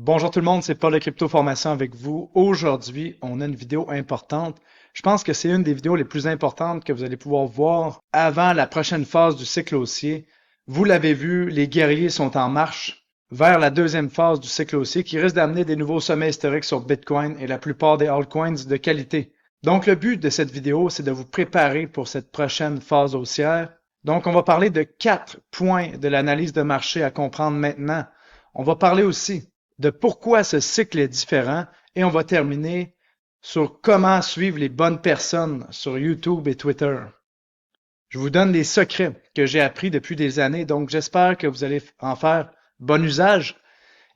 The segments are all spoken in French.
Bonjour tout le monde, c'est Paul de Crypto Formation avec vous. Aujourd'hui, on a une vidéo importante. Je pense que c'est une des vidéos les plus importantes que vous allez pouvoir voir avant la prochaine phase du cycle haussier. Vous l'avez vu, les guerriers sont en marche vers la deuxième phase du cycle haussier qui risque d'amener des nouveaux sommets historiques sur Bitcoin et la plupart des altcoins de qualité. Donc le but de cette vidéo, c'est de vous préparer pour cette prochaine phase haussière. Donc on va parler de 4 points de l'analyse de marché à comprendre maintenant. On va parler aussi de pourquoi ce cycle est différent et on va terminer sur comment suivre les bonnes personnes sur YouTube et Twitter. Je vous donne les secrets que j'ai appris depuis des années, donc j'espère que vous allez en faire bon usage.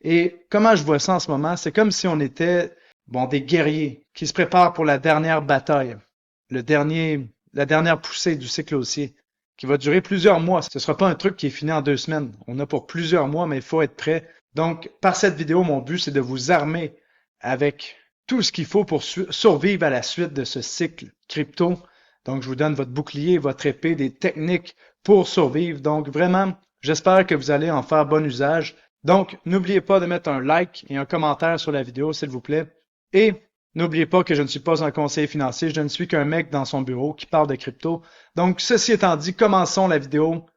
Et comment je vois ça en ce moment, c'est comme si on était des guerriers qui se préparent pour la dernière bataille, la dernière poussée du cycle haussier, qui va durer plusieurs mois. Ce ne sera pas un truc qui est fini en 2 semaines. On a pour plusieurs mois, mais il faut être prêt. Donc, par cette vidéo, mon but, c'est de vous armer avec tout ce qu'il faut pour survivre à la suite de ce cycle crypto. Donc, je vous donne votre bouclier, votre épée, des techniques pour survivre. Donc, vraiment, j'espère que vous allez en faire bon usage. Donc, n'oubliez pas de mettre un like et un commentaire sur la vidéo, s'il vous plaît. Et n'oubliez pas que je ne suis pas un conseiller financier, je ne suis qu'un mec dans son bureau qui parle de crypto. Donc, ceci étant dit, commençons la vidéo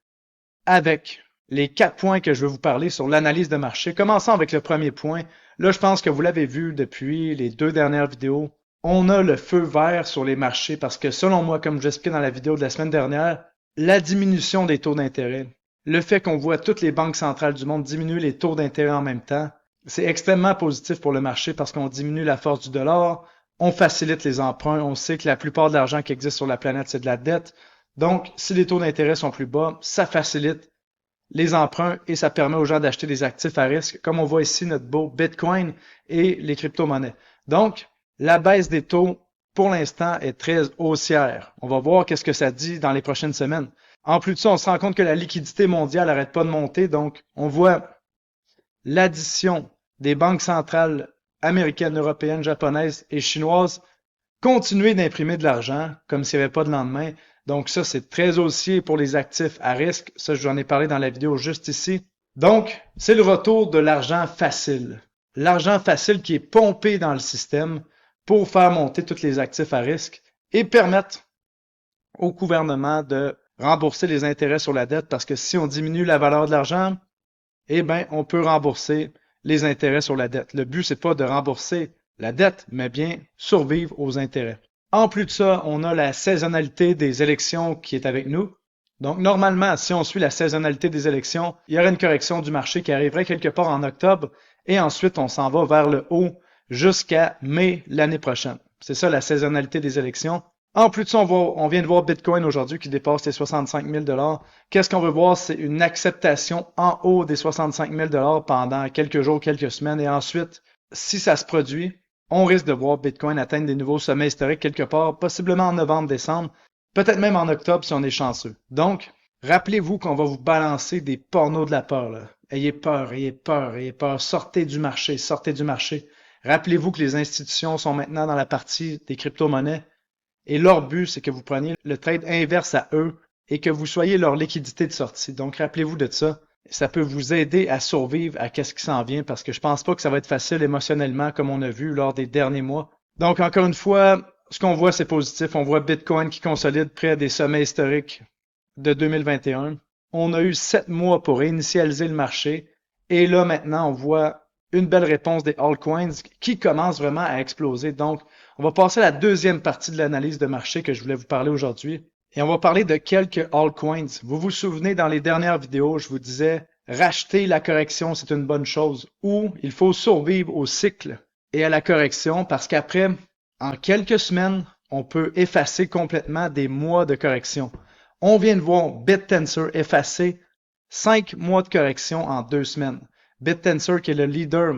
avec les 4 points que je vais vous parler sur l'analyse de marché. Commençons avec le premier point. Là, je pense que vous l'avez vu depuis les 2 dernières vidéos. On a le feu vert sur les marchés parce que selon moi, comme j'expliquais dans la vidéo de la semaine dernière, la diminution des taux d'intérêt, le fait qu'on voit toutes les banques centrales du monde diminuer les taux d'intérêt en même temps, c'est extrêmement positif pour le marché parce qu'on diminue la force du dollar, on facilite les emprunts, on sait que la plupart de l'argent qui existe sur la planète, c'est de la dette. Donc, si les taux d'intérêt sont plus bas, ça facilite les emprunts et ça permet aux gens d'acheter des actifs à risque, comme on voit ici notre beau Bitcoin et les crypto-monnaies. Donc, la baisse des taux, pour l'instant, est très haussière. On va voir qu'est-ce que ça dit dans les prochaines semaines. En plus de ça, on se rend compte que la liquidité mondiale n'arrête pas de monter, donc on voit l'addition des banques centrales américaines, européennes, japonaises et chinoises continuer d'imprimer de l'argent comme s'il n'y avait pas de lendemain. Donc ça, c'est très haussier pour les actifs à risque. Ça, je vous en ai parlé dans la vidéo juste ici. Donc, c'est le retour de l'argent facile. L'argent facile qui est pompé dans le système pour faire monter tous les actifs à risque et permettre au gouvernement de rembourser les intérêts sur la dette parce que si on diminue la valeur de l'argent, eh bien, on peut rembourser les intérêts sur la dette. Le but, c'est pas de rembourser la dette, mais bien survivre aux intérêts. En plus de ça, on a la saisonnalité des élections qui est avec nous. Donc, normalement, si on suit la saisonnalité des élections, il y aurait une correction du marché qui arriverait quelque part en octobre et ensuite on s'en va vers le haut jusqu'à mai l'année prochaine. C'est ça la saisonnalité des élections. En plus de ça, on vient de voir Bitcoin aujourd'hui qui dépasse les 65 000 $. Qu'est-ce qu'on veut voir? C'est une acceptation en haut des 65 000 $ pendant quelques jours, quelques semaines. Et ensuite, si ça se produit, on risque de voir Bitcoin atteindre des nouveaux sommets historiques quelque part, possiblement en novembre, décembre, peut-être même en octobre si on est chanceux. Donc, rappelez-vous qu'on va vous balancer des pornos de la peur, là. Ayez peur, ayez peur, ayez peur. Sortez du marché, sortez du marché. Rappelez-vous que les institutions sont maintenant dans la partie des crypto-monnaies. Et leur but, c'est que vous preniez le trade inverse à eux et que vous soyez leur liquidité de sortie. Donc, rappelez-vous de ça. Ça peut vous aider à survivre à qu'est-ce qui s'en vient parce que je pense pas que ça va être facile émotionnellement comme on a vu lors des derniers mois. Donc, encore une fois, ce qu'on voit, c'est positif. On voit Bitcoin qui consolide près des sommets historiques de 2021. On a eu 7 mois pour réinitialiser le marché. Et là, maintenant, on voit une belle réponse des altcoins qui commence vraiment à exploser. Donc, on va passer à la deuxième partie de l'analyse de marché que je voulais vous parler aujourd'hui. Et on va parler de quelques altcoins. Vous vous souvenez, dans les dernières vidéos, je vous disais, racheter la correction, c'est une bonne chose. Ou il faut survivre au cycle et à la correction parce qu'après, en quelques semaines, on peut effacer complètement des mois de correction. On vient de voir BitTensor effacer 5 mois de correction en 2 semaines. BitTensor qui est le leader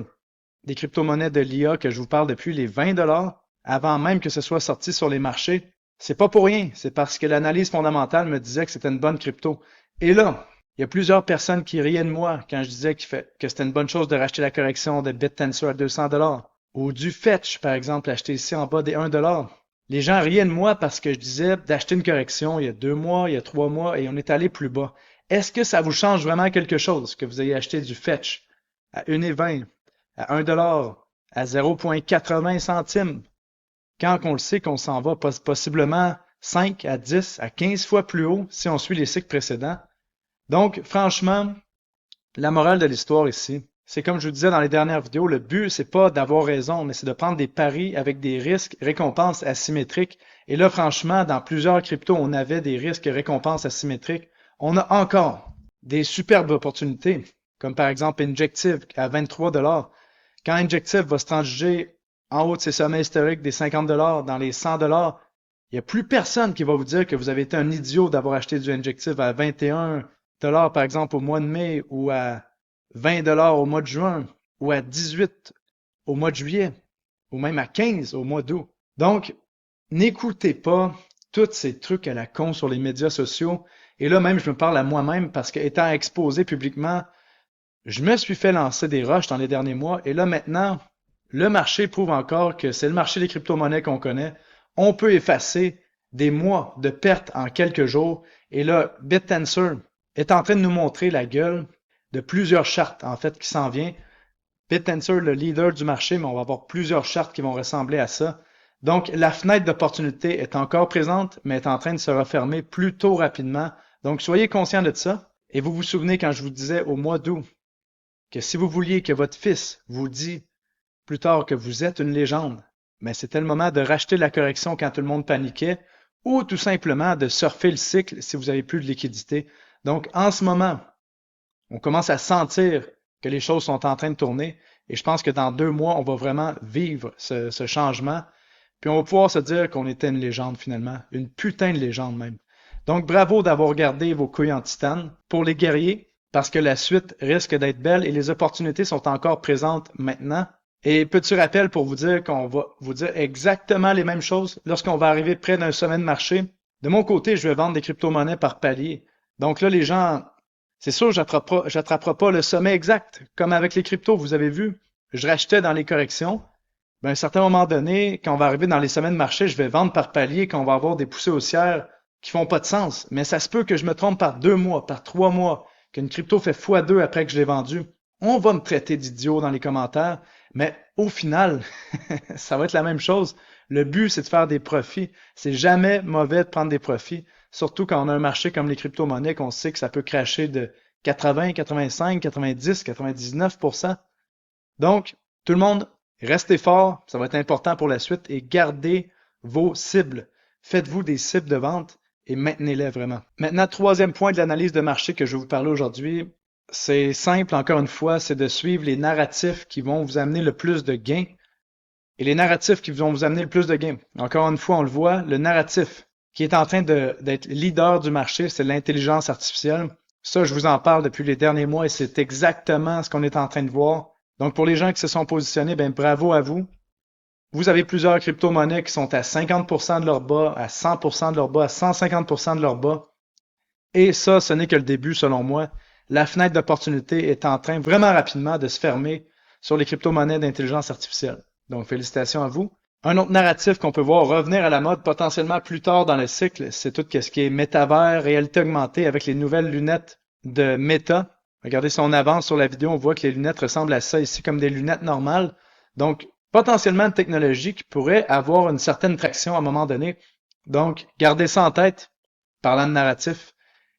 des crypto-monnaies de l'IA que je vous parle depuis les 20 $, avant même que ce soit sorti sur les marchés. C'est pas pour rien, c'est parce que l'analyse fondamentale me disait que c'était une bonne crypto. Et là, il y a plusieurs personnes qui riaient de moi quand je disais que c'était une bonne chose de racheter la correction de BitTensor à 200 $. Ou du Fetch, par exemple, acheté ici en bas des 1 $. Les gens riaient de moi parce que je disais d'acheter une correction il y a 2 mois, il y a 3 mois et on est allé plus bas. Est-ce que ça vous change vraiment quelque chose que vous ayez acheté du Fetch à 1,20, à 1 $, à 0,80 centimes, quand on le sait qu'on s'en va possiblement 5 à 10 à 15 fois plus haut si on suit les cycles précédents. Donc, franchement, la morale de l'histoire ici, c'est comme je vous disais dans les dernières vidéos, le but, c'est pas d'avoir raison, mais c'est de prendre des paris avec des risques, récompenses asymétriques. Et là, franchement, dans plusieurs cryptos, on avait des risques et récompenses asymétriques. On a encore des superbes opportunités, comme par exemple Injective à 23 $. Quand Injective va se transiger en haut de ses sommets historiques des 50 $, dans les 100 $, il n'y a plus personne qui va vous dire que vous avez été un idiot d'avoir acheté du Injective à 21 $ par exemple au mois de mai ou à 20 $ au mois de juin ou à 18 au mois de juillet ou même à 15 au mois d'août. Donc, n'écoutez pas tous ces trucs à la con sur les médias sociaux. Et là même, je me parle à moi-même parce qu'étant exposé publiquement, je me suis fait lancer des rushs dans les derniers mois. Et là maintenant, le marché prouve encore que c'est le marché des crypto-monnaies qu'on connaît. On peut effacer des mois de pertes en quelques jours. Et là, BitTensor est en train de nous montrer la gueule de plusieurs chartes, en fait, qui s'en vient. BitTensor, le leader du marché, mais on va avoir plusieurs chartes qui vont ressembler à ça. Donc, la fenêtre d'opportunité est encore présente, mais est en train de se refermer plutôt rapidement. Donc, soyez conscients de ça. Et vous vous souvenez quand je vous disais au mois d'août que si vous vouliez que votre fils vous dise plus tard que vous êtes une légende, mais c'était le moment de racheter la correction quand tout le monde paniquait, ou tout simplement de surfer le cycle si vous avez plus de liquidité. Donc, en ce moment, on commence à sentir que les choses sont en train de tourner, et je pense que dans 2 mois, on va vraiment vivre ce changement, puis on va pouvoir se dire qu'on était une légende finalement, une putain de légende même. Donc, bravo d'avoir gardé vos couilles en titane pour les guerriers, parce que la suite risque d'être belle et les opportunités sont encore présentes maintenant. Et petit rappel pour vous dire qu'on va vous dire exactement les mêmes choses lorsqu'on va arriver près d'un sommet de marché. De mon côté, je vais vendre des crypto-monnaies par palier. Donc là, les gens, c'est sûr, j'attraperai pas le sommet exact. Comme avec les cryptos, vous avez vu, je rachetais dans les corrections. Ben, à un certain moment donné, quand on va arriver dans les sommets de marché, je vais vendre par palier, quand on va avoir des poussées haussières qui font pas de sens. Mais ça se peut que je me trompe par 2 mois, par 3 mois, qu'une crypto fait x2 après que je l'ai vendue. On va me traiter d'idiot dans les commentaires, mais au final, ça va être la même chose. Le but, c'est de faire des profits. C'est jamais mauvais de prendre des profits, surtout quand on a un marché comme les crypto-monnaies, qu'on sait que ça peut cracher de 80, 85, 90, 99%. Donc, tout le monde, restez fort, ça va être important pour la suite, et gardez vos cibles. Faites-vous des cibles de vente et maintenez-les vraiment. Maintenant, troisième point de l'analyse de marché que je vais vous parler aujourd'hui, c'est simple, encore une fois, c'est de suivre les narratifs qui vont vous amener le plus de gains. Et les narratifs qui vont vous amener le plus de gains. Encore une fois, on le voit, le narratif qui est en train d'être leader du marché, c'est l'intelligence artificielle. Ça, je vous en parle depuis les derniers mois et c'est exactement ce qu'on est en train de voir. Donc, pour les gens qui se sont positionnés, ben bravo à vous. Vous avez plusieurs crypto-monnaies qui sont à 50% de leur bas, à 100% de leur bas, à 150% de leur bas. Et ça, ce n'est que le début, selon moi. La fenêtre d'opportunité est en train vraiment rapidement de se fermer sur les crypto-monnaies d'intelligence artificielle. Donc, félicitations à vous. Un autre narratif qu'on peut voir revenir à la mode potentiellement plus tard dans le cycle, c'est tout ce qui est métavers, réalité augmentée avec les nouvelles lunettes de Meta. Regardez, si on avance sur la vidéo, on voit que les lunettes ressemblent à ça ici comme des lunettes normales. Donc, potentiellement une technologie qui pourrait avoir une certaine traction à un moment donné. Donc, gardez ça en tête, parlant de narratif.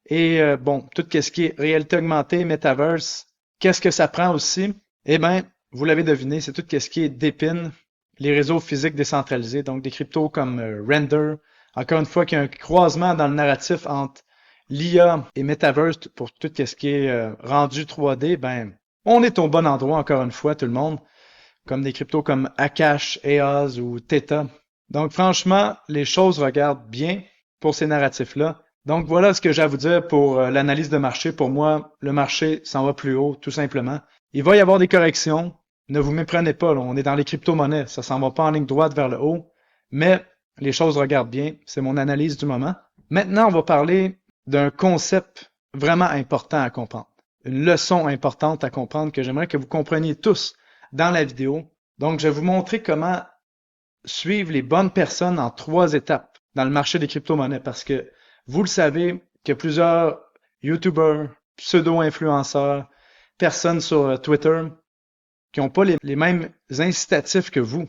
Et bon, tout ce qui est réalité augmentée, metaverse, qu'est-ce que ça prend aussi? Eh bien, vous l'avez deviné, c'est tout ce qui est DePIN, les réseaux physiques décentralisés, donc des cryptos comme Render. Encore une fois, qu'il y a un croisement dans le narratif entre l'IA et Metaverse pour tout ce qui est rendu 3D, ben, on est au bon endroit, encore une fois, tout le monde, comme des cryptos comme Akash, EOS ou Theta. Donc, franchement, les choses regardent bien pour ces narratifs-là. Donc, voilà ce que j'ai à vous dire pour l'analyse de marché. Pour moi, le marché s'en va plus haut, tout simplement. Il va y avoir des corrections. Ne vous méprenez pas, là, on est dans les crypto-monnaies. Ça s'en va pas en ligne droite vers le haut. Mais les choses regardent bien. C'est mon analyse du moment. Maintenant, on va parler d'un concept vraiment important à comprendre. Une leçon importante à comprendre que j'aimerais que vous compreniez tous dans la vidéo. Donc, je vais vous montrer comment suivre les bonnes personnes en 3 étapes dans le marché des crypto-monnaies parce que vous le savez que plusieurs YouTubers, pseudo-influenceurs, personnes sur Twitter qui n'ont pas les mêmes incitatifs que vous.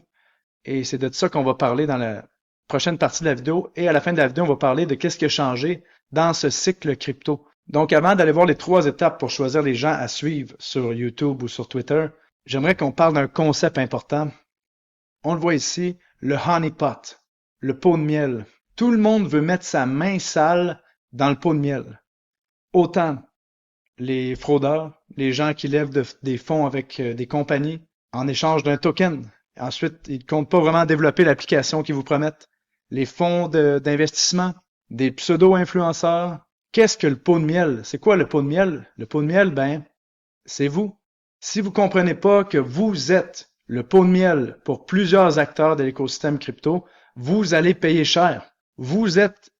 Et c'est de ça qu'on va parler dans la prochaine partie de la vidéo. Et à la fin de la vidéo, on va parler de qu'est-ce qui a changé dans ce cycle crypto. Donc, avant d'aller voir les 3 étapes pour choisir les gens à suivre sur YouTube ou sur Twitter, j'aimerais qu'on parle d'un concept important. On le voit ici, le honeypot, le pot de miel. Tout le monde veut mettre sa main sale dans le pot de miel. Autant les fraudeurs, les gens qui lèvent des fonds avec des compagnies en échange d'un token. Ensuite, ils ne comptent pas vraiment développer l'application qu'ils vous promettent. Les fonds d'investissement, des pseudo-influenceurs. Qu'est-ce que le pot de miel? C'est quoi le pot de miel? Le pot de miel, ben, c'est vous. Si vous comprenez pas que vous êtes le pot de miel pour plusieurs acteurs de l'écosystème crypto, vous allez payer cher. Vous êtes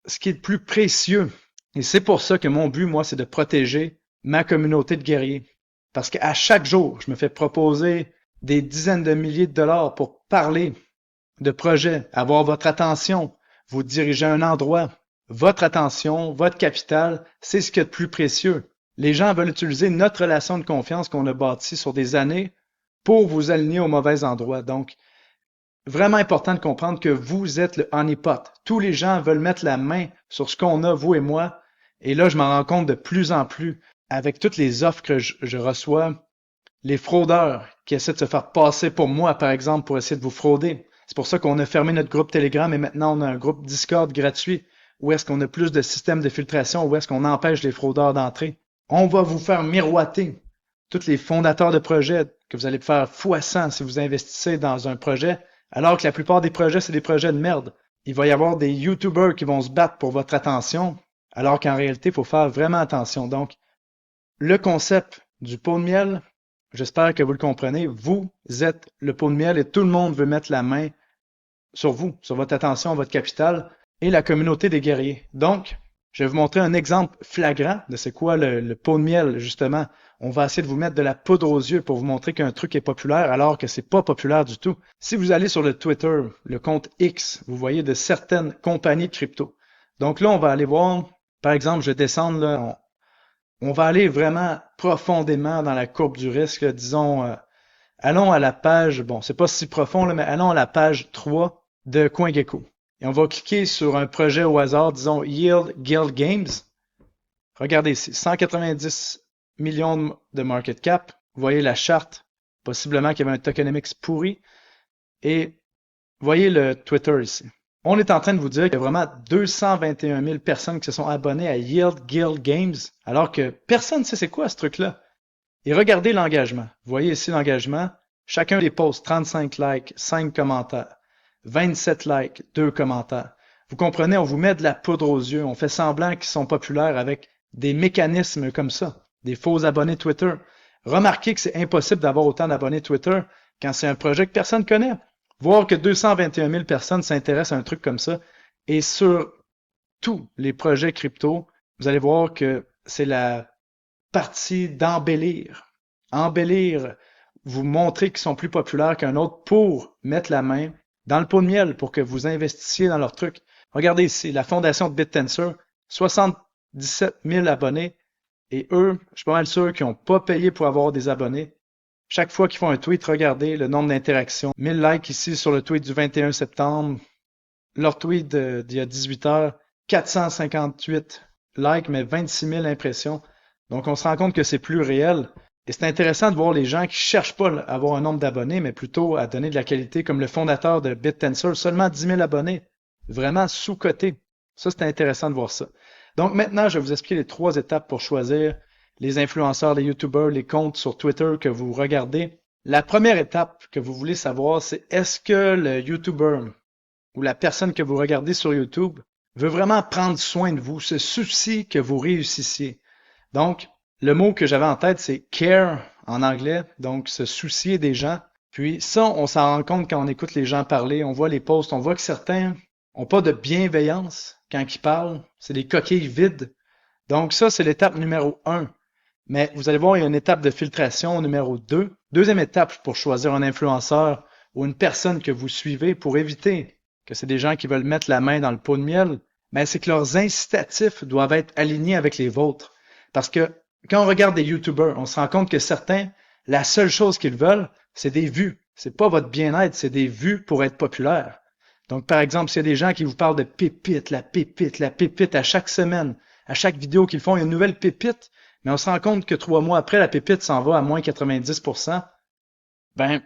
ce qui est le plus précieux. Et c'est pour ça que mon but, moi, c'est de protéger ma communauté de guerriers. Parce qu'à chaque jour, je me fais proposer des dizaines de milliers de dollars pour parler de projets, avoir votre attention, vous diriger à un endroit. Votre attention, votre capital, c'est ce qui est le plus précieux. Les gens veulent utiliser notre relation de confiance qu'on a bâtie sur des années pour vous aligner au mauvais endroit. Donc, vraiment important de comprendre que vous êtes le honeypot. Tous les gens veulent mettre la main sur ce qu'on a, vous et moi. Et là, je m'en rends compte de plus en plus avec toutes les offres que je reçois, les fraudeurs qui essaient de se faire passer pour moi, par exemple, pour essayer de vous frauder. C'est pour ça qu'on a fermé notre groupe Telegram et maintenant on a un groupe Discord gratuit où est-ce qu'on a plus de systèmes de filtration, où est-ce qu'on empêche les fraudeurs d'entrer. On va vous faire miroiter tous les fondateurs de projets que vous allez faire x100 si vous investissez dans un projet, alors que la plupart des projets, c'est des projets de merde. Il va y avoir des YouTubers qui vont se battre pour votre attention, alors qu'en réalité, il faut faire vraiment attention. Donc, le concept du pot de miel, j'espère que vous le comprenez. Vous êtes le pot de miel et tout le monde veut mettre la main sur vous, sur votre attention, votre capital et la communauté des guerriers. Donc, je vais vous montrer un exemple flagrant de c'est quoi le pot de miel, justement. On va essayer de vous mettre de la poudre aux yeux pour vous montrer qu'un truc est populaire alors que c'est pas populaire du tout. Si vous allez sur le Twitter, le compte X, vous voyez de certaines compagnies de crypto. Donc là, on va aller voir, par exemple, je vais descendre là, on va aller vraiment profondément dans la courbe du risque. Disons, allons à la page, bon, c'est pas si profond, là, mais allons à la page 3 de CoinGecko. Et on va cliquer sur un projet au hasard, disons Yield Guild Games. Regardez ici, 190 millions de market cap. Vous voyez la charte, possiblement qu'il y avait un tokenomics pourri. Et voyez le Twitter ici. On est en train de vous dire qu'il y a vraiment 221 000 personnes qui se sont abonnées à Yield Guild Games, alors que personne ne sait c'est quoi ce truc-là. Et regardez l'engagement. Vous voyez ici l'engagement. Chacun des posts, 35 likes, 5 commentaires, 27 likes, 2 commentaires. Vous comprenez, on vous met de la poudre aux yeux. On fait semblant qu'ils sont populaires avec des mécanismes comme ça, des faux abonnés Twitter. Remarquez que c'est impossible d'avoir autant d'abonnés Twitter quand c'est un projet que personne ne connaît. Voir que 221 000 personnes s'intéressent à un truc comme ça. Et sur tous les projets crypto, vous allez voir que c'est la partie d'embellir. Embellir, vous montrer qu'ils sont plus populaires qu'un autre pour mettre la main dans le pot de miel pour que vous investissiez dans leur truc. Regardez ici, la fondation de BitTensor, 77 000 abonnés. Et eux, je suis pas mal sûr qu'ils n'ont pas payé pour avoir des abonnés. Chaque fois qu'ils font un tweet, regardez le nombre d'interactions. 1000 likes ici sur le tweet du 21 septembre. Leur tweet d'il y a 18 heures, 458 likes, mais 26 000 impressions. Donc, on se rend compte que c'est plus réel. Et c'est intéressant de voir les gens qui cherchent pas à avoir un nombre d'abonnés, mais plutôt à donner de la qualité, comme le fondateur de BitTensor, seulement 10 000 abonnés. Vraiment sous-coté. Ça, c'est intéressant de voir ça. Donc, maintenant, je vais vous expliquer les 3 étapes pour choisir les influenceurs, les YouTubers, les comptes sur Twitter que vous regardez. La première étape que vous voulez savoir, c'est est-ce que le YouTuber ou la personne que vous regardez sur YouTube veut vraiment prendre soin de vous, se soucie que vous réussissiez. Donc, le mot que j'avais en tête, c'est care en anglais, donc se soucier des gens. Puis ça, on s'en rend compte quand on écoute les gens parler, on voit les posts, on voit que certains n'ont pas de bienveillance quand ils parlent, c'est des coquilles vides. Donc ça, c'est l'étape numéro 1. Mais vous allez voir, il y a une étape de filtration numéro 2. Deuxième étape pour choisir un influenceur ou une personne que vous suivez pour éviter que c'est des gens qui veulent mettre la main dans le pot de miel, ben c'est que leurs incitatifs doivent être alignés avec les vôtres. Parce que quand on regarde des YouTubers, on se rend compte que certains, La seule chose qu'ils veulent, c'est des vues. C'est pas votre bien-être, c'est des vues pour être populaire. Donc, par exemple, s'il y a des gens qui vous parlent de pépite la pépite à chaque semaine, à chaque vidéo qu'ils font, il y a une nouvelle pépite, mais on se rend compte que 3 mois après, la pépite s'en va à moins 90%, ben,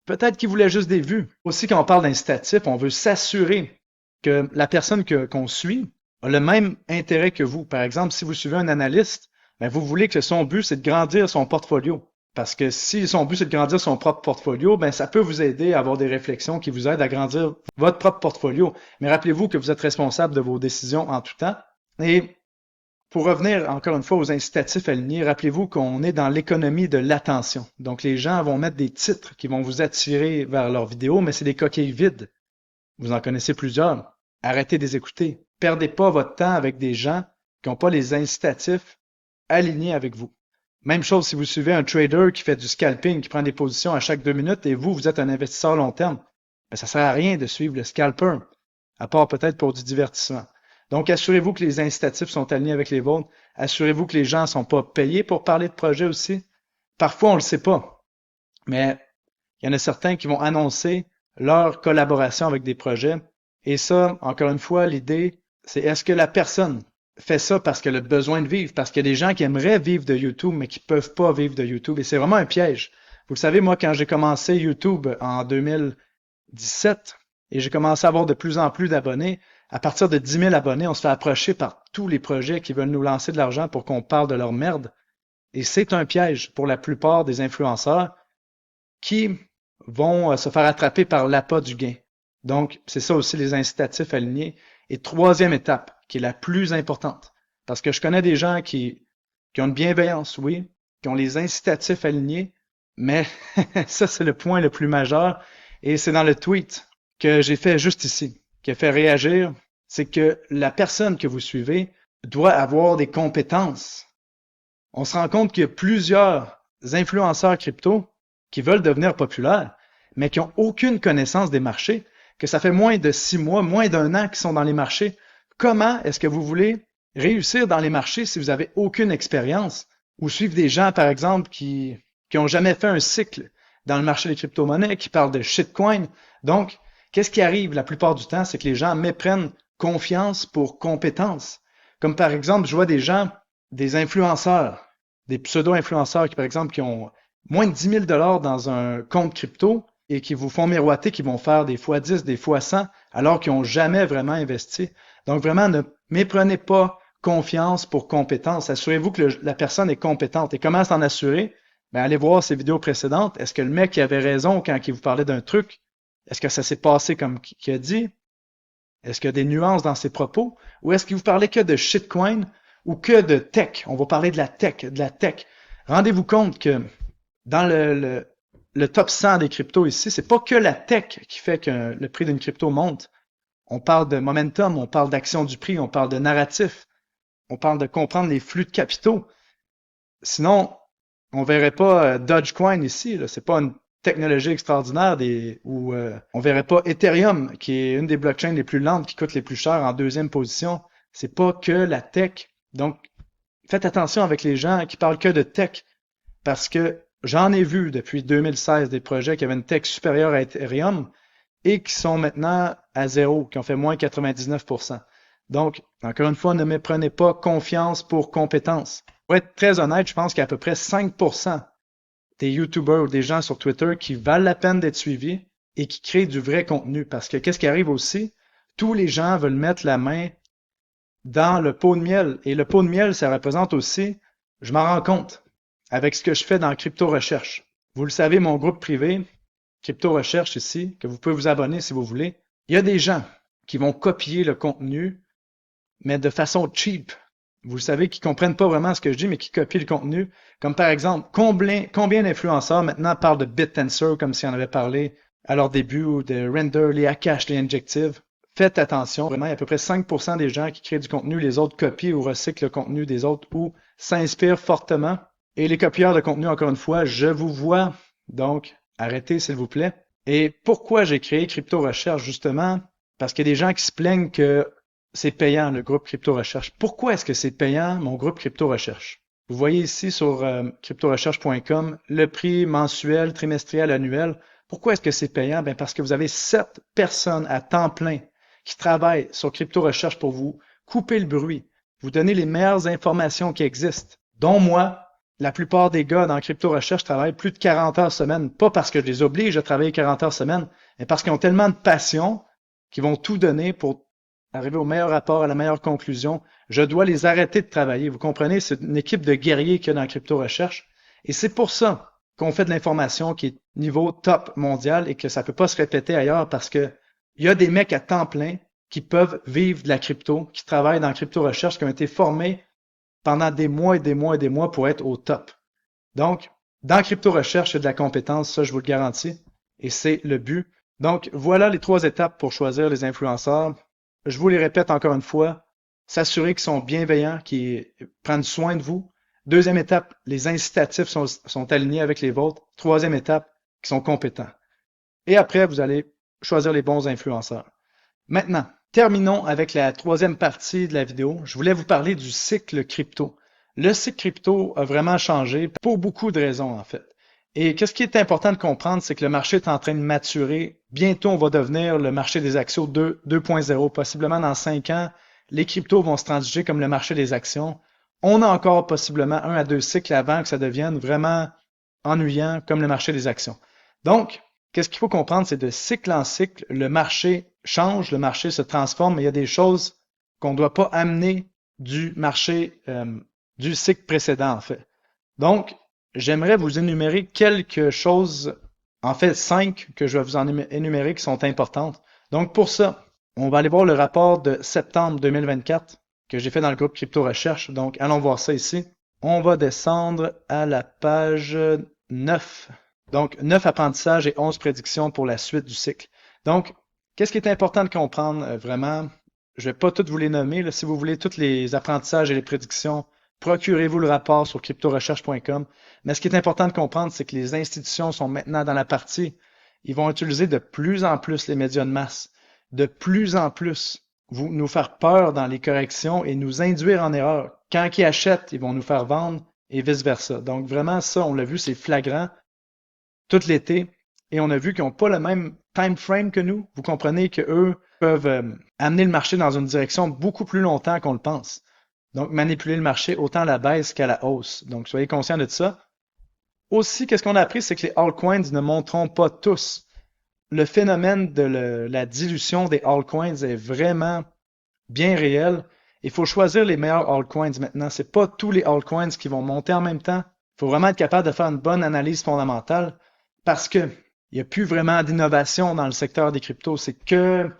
peut-être qu'ils voulaient juste des vues. Aussi, quand on parle d'incitatif, on veut s'assurer que la personne qu'on suit a le même intérêt que vous. Par exemple, si vous suivez un analyste, ben, vous voulez que son but, c'est de grandir son portfolio. Parce que si son but, c'est de grandir son propre portfolio, ben, ça peut vous aider à avoir des réflexions qui vous aident à grandir votre propre portfolio. Mais rappelez-vous que vous êtes responsable de vos décisions en tout temps. Et pour revenir encore une fois aux incitatifs alignés, rappelez-vous qu'on est dans l'économie de l'attention. Donc les gens vont mettre des titres qui vont vous attirer vers leurs vidéos, mais c'est des coquilles vides. Vous en connaissez plusieurs. Arrêtez de les écouter. Perdez pas votre temps avec des gens qui n'ont pas les incitatifs alignés avec vous. Même chose si vous suivez un trader qui fait du scalping, qui prend des positions à chaque 2 minutes et vous êtes un investisseur long terme. Ben, ça sert à rien de suivre le scalper, à part peut-être pour du divertissement. Donc, assurez-vous que les incitatifs sont alignés avec les vôtres. Assurez-vous que les gens ne sont pas payés pour parler de projet aussi. Parfois, on ne le sait pas, mais il y en a certains qui vont annoncer leur collaboration avec des projets. Et ça, encore une fois, l'idée, c'est est-ce que la personne fait ça parce qu'elle a besoin de vivre, parce qu'il y a des gens qui aimeraient vivre de YouTube, mais qui peuvent pas vivre de YouTube. Et c'est vraiment un piège. Vous le savez, moi, quand j'ai commencé YouTube en 2017, et j'ai commencé à avoir de plus en plus d'abonnés, à partir de 10 000 abonnés, on se fait approcher par tous les projets qui veulent nous lancer de l'argent pour qu'on parle de leur merde. Et c'est un piège pour la plupart des influenceurs qui vont se faire attraper par l'appât du gain. Donc, c'est ça aussi les incitatifs alignés. Et troisième étape, qui est la plus importante, parce que je connais des gens qui ont une bienveillance, oui, qui ont les incitatifs alignés, mais ça, c'est le point le plus majeur. Et c'est dans le tweet que j'ai fait juste ici, qui a fait réagir, c'est que la personne que vous suivez doit avoir des compétences. On se rend compte qu'il y a plusieurs influenceurs crypto qui veulent devenir populaires, mais qui n'ont aucune connaissance des marchés, que ça fait moins de 6 mois, moins d'un an qu'ils sont dans les marchés. Comment est-ce que vous voulez réussir dans les marchés si vous n'avez aucune expérience? Ou suivre des gens, par exemple, qui n'ont jamais fait un cycle dans le marché des crypto-monnaies, qui parlent de shitcoin. Donc, qu'est-ce qui arrive la plupart du temps? C'est que les gens méprennent confiance pour compétence. Comme par exemple, je vois des gens, des influenceurs, des pseudo-influenceurs qui, par exemple, qui ont moins de 10 000 dans un compte crypto et qui vous font miroiter qu'ils vont faire des fois 10, des fois 100, alors qu'ils n'ont jamais vraiment investi. Donc vraiment, ne méprenez pas confiance pour compétence. Assurez-vous que la personne est compétente. Et comment s'en assurer? Ben, allez voir ses vidéos précédentes. Est-ce que le mec il avait raison quand il vous parlait d'un truc? Est-ce que ça s'est passé comme qu'il a dit? Est-ce qu'il y a des nuances dans ses propos? Ou est-ce qu'il vous parlait que de shitcoin ou que de tech? On va parler de la tech, de la tech. Rendez-vous compte que dans le top 100 des cryptos ici, c'est pas que la tech qui fait que le prix d'une crypto monte. On parle de momentum, on parle d'action du prix, on parle de narratif, on parle de comprendre les flux de capitaux. Sinon, on verrait pas Dogecoin ici, là. C'est pas une technologie extraordinaire ou on verrait pas Ethereum, qui est une des blockchains les plus lentes, qui coûte les plus cher en deuxième position. C'est pas que la tech. Donc, faites attention avec les gens qui parlent que de tech, parce que j'en ai vu depuis 2016 des projets qui avaient une tech supérieure à Ethereum et qui sont maintenant à zéro, qui ont fait moins 99%. Donc, encore une fois, ne méprenez pas confiance pour compétence. Pour être très honnête, je pense qu'il y a à peu près 5% des YouTubers ou des gens sur Twitter qui valent la peine d'être suivis et qui créent du vrai contenu. Parce que qu'est-ce qui arrive aussi? Tous les gens veulent mettre la main dans le pot de miel. Et le pot de miel, ça représente aussi, je m'en rends compte, avec ce que je fais dans Crypto Recherche. Vous le savez, mon groupe privé, Crypto Recherche ici, que vous pouvez vous abonner si vous voulez, il y a des gens qui vont copier le contenu, mais de façon cheap. Vous le savez, qui comprennent pas vraiment ce que je dis, mais qui copient le contenu. Comme par exemple, combien d'influenceurs maintenant parlent de BitTensor comme si on avait parlé à leur début, ou de Render, les Akash, les Injective. Faites attention, vraiment, il y a à peu près 5% des gens qui créent du contenu, les autres copient ou recyclent le contenu des autres ou s'inspirent fortement. Et les copieurs de contenu, encore une fois, je vous vois, donc arrêtez s'il vous plaît. Et pourquoi j'ai créé Crypto Recherche, justement? Parce qu'il y a des gens qui se plaignent que c'est payant, le groupe Crypto Recherche. Pourquoi est-ce que c'est payant, mon groupe Crypto Recherche? Vous voyez ici sur cryptorecherche.com le prix mensuel, trimestriel, annuel. Pourquoi est-ce que c'est payant? Ben parce que vous avez 7 personnes à temps plein qui travaillent sur cryptorecherche pour vous couper le bruit, vous donner les meilleures informations qui existent, dont moi. La plupart des gars dans crypto-recherche travaillent plus de 40 heures semaine, pas parce que je les oblige à travailler 40 heures semaine, mais parce qu'ils ont tellement de passion qu'ils vont tout donner pour arriver au meilleur rapport, à la meilleure conclusion. Je dois les arrêter de travailler. Vous comprenez? C'est une équipe de guerriers qu'il y a dans crypto-recherche. Et c'est pour ça qu'on fait de l'information qui est niveau top mondial et que ça peut pas se répéter ailleurs parce que il y a des mecs à temps plein qui peuvent vivre de la crypto, qui travaillent dans la crypto-recherche, qui ont été formés pendant des mois et des mois et des mois pour être au top. Donc, dans crypto-recherche, il y a de la compétence, ça je vous le garantis, et c'est le but. Donc, voilà les 3 étapes pour choisir les influenceurs. Je vous les répète encore une fois, s'assurer qu'ils sont bienveillants, qu'ils prennent soin de vous. Deuxième étape, les incitatifs sont alignés avec les vôtres. Troisième étape, qu'ils sont compétents. Et après, vous allez choisir les bons influenceurs. Maintenant, terminons avec la troisième partie de la vidéo. Je voulais vous parler du cycle crypto. Le cycle crypto a vraiment changé pour beaucoup de raisons, en fait. Et qu'est-ce qui est important de comprendre, c'est que le marché est en train de maturer. Bientôt, on va devenir le marché des actions 2.0. Possiblement dans 5 ans, les cryptos vont se transiger comme le marché des actions. On a encore possiblement 1 à 2 cycles avant que ça devienne vraiment ennuyant comme le marché des actions. Donc, qu'est-ce qu'il faut comprendre, c'est de cycle en cycle, le marché change, le marché se transforme, mais il y a des choses qu'on ne doit pas amener du marché, du cycle précédent, en fait. Donc, j'aimerais vous énumérer quelques choses, en fait 5 que je vais vous en énumérer qui sont importantes. Donc, pour ça, on va aller voir le rapport de septembre 2024 que j'ai fait dans le groupe Crypto Recherche. Donc, allons voir ça ici. On va descendre à la page 9. Donc, 9 apprentissages et 11 prédictions pour la suite du cycle. Donc, qu'est-ce qui est important de comprendre vraiment? Je vais pas toutes vous les nommer. Là. Si vous voulez tous les apprentissages et les prédictions, procurez-vous le rapport sur cryptorecherche.com. Mais ce qui est important de comprendre, c'est que les institutions sont maintenant dans la partie. Ils vont utiliser de plus en plus les médias de masse, de plus en plus nous faire peur dans les corrections et nous induire en erreur. Quand ils achètent, ils vont nous faire vendre et vice-versa. Donc vraiment, ça, on l'a vu, c'est flagrant tout l'été et on a vu qu'ils n'ont pas le même time frame que nous. Vous comprenez qu'eux peuvent amener le marché dans une direction beaucoup plus longtemps qu'on le pense. Donc, manipuler le marché autant à la baisse qu'à la hausse. Donc, soyez conscients de ça. Aussi, qu'est-ce qu'on a appris, c'est que les altcoins ne monteront pas tous. Le phénomène de la dilution des altcoins est vraiment bien réel. Il faut choisir les meilleurs altcoins maintenant. C'est pas tous les altcoins qui vont monter en même temps. Il faut vraiment être capable de faire une bonne analyse fondamentale parce que il n'y a plus vraiment d'innovation dans le secteur des cryptos. C'est que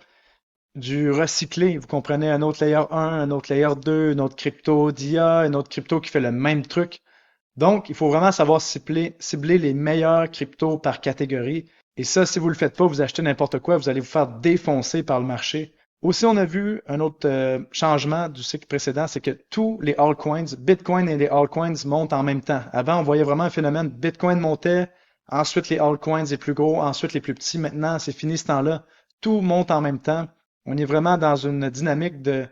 du recyclé. Vous comprenez, un autre layer 1, un autre layer 2, un autre crypto d'IA, un autre crypto qui fait le même truc. Donc, il faut vraiment savoir cibler les meilleurs cryptos par catégorie. Et ça, si vous le faites pas, vous achetez n'importe quoi, vous allez vous faire défoncer par le marché. Aussi, on a vu un autre changement du cycle précédent, c'est que tous les altcoins, Bitcoin et les altcoins montent en même temps. Avant, on voyait vraiment un phénomène, Bitcoin montait, ensuite les altcoins les plus gros, ensuite les plus petits. Maintenant, c'est fini ce temps-là. Tout monte en même temps. On est vraiment dans une dynamique de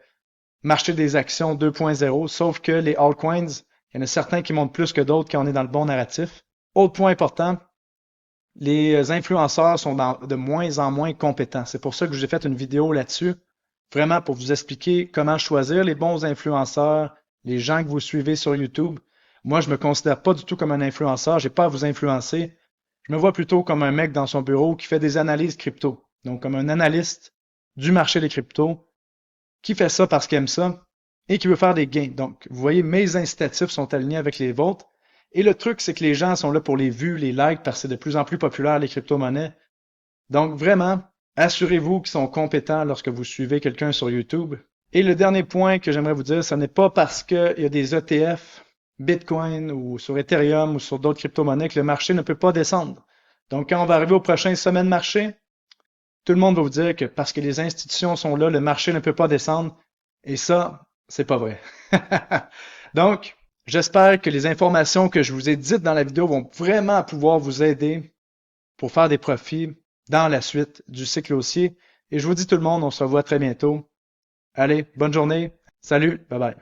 marché des actions 2.0, sauf que les altcoins, il y en a certains qui montent plus que d'autres quand on est dans le bon narratif. Autre point important, les influenceurs sont de moins en moins compétents. C'est pour ça que j'ai fait une vidéo là-dessus, vraiment pour vous expliquer comment choisir les bons influenceurs, les gens que vous suivez sur YouTube. Moi, je me considère pas du tout comme un influenceur, j'ai pas à vous influencer. Je me vois plutôt comme un mec dans son bureau qui fait des analyses crypto. Donc, comme un analyste du marché des cryptos, qui fait ça parce qu'il aime ça et qui veut faire des gains. Donc, vous voyez, mes incitatifs sont alignés avec les vôtres. Et le truc, c'est que les gens sont là pour les vues, les likes, parce que c'est de plus en plus populaire, les crypto-monnaies. Donc, vraiment, assurez-vous qu'ils sont compétents lorsque vous suivez quelqu'un sur YouTube. Et le dernier point que j'aimerais vous dire, ce n'est pas parce qu'il y a des ETF, Bitcoin ou sur Ethereum ou sur d'autres crypto-monnaies que le marché ne peut pas descendre. Donc, quand on va arriver au prochain sommet de marché, tout le monde va vous dire que parce que les institutions sont là, le marché ne peut pas descendre. Et ça, c'est pas vrai. Donc, j'espère que les informations que je vous ai dites dans la vidéo vont vraiment pouvoir vous aider pour faire des profits dans la suite du cycle haussier. Et je vous dis tout le monde, on se revoit très bientôt. Allez, bonne journée. Salut, bye bye.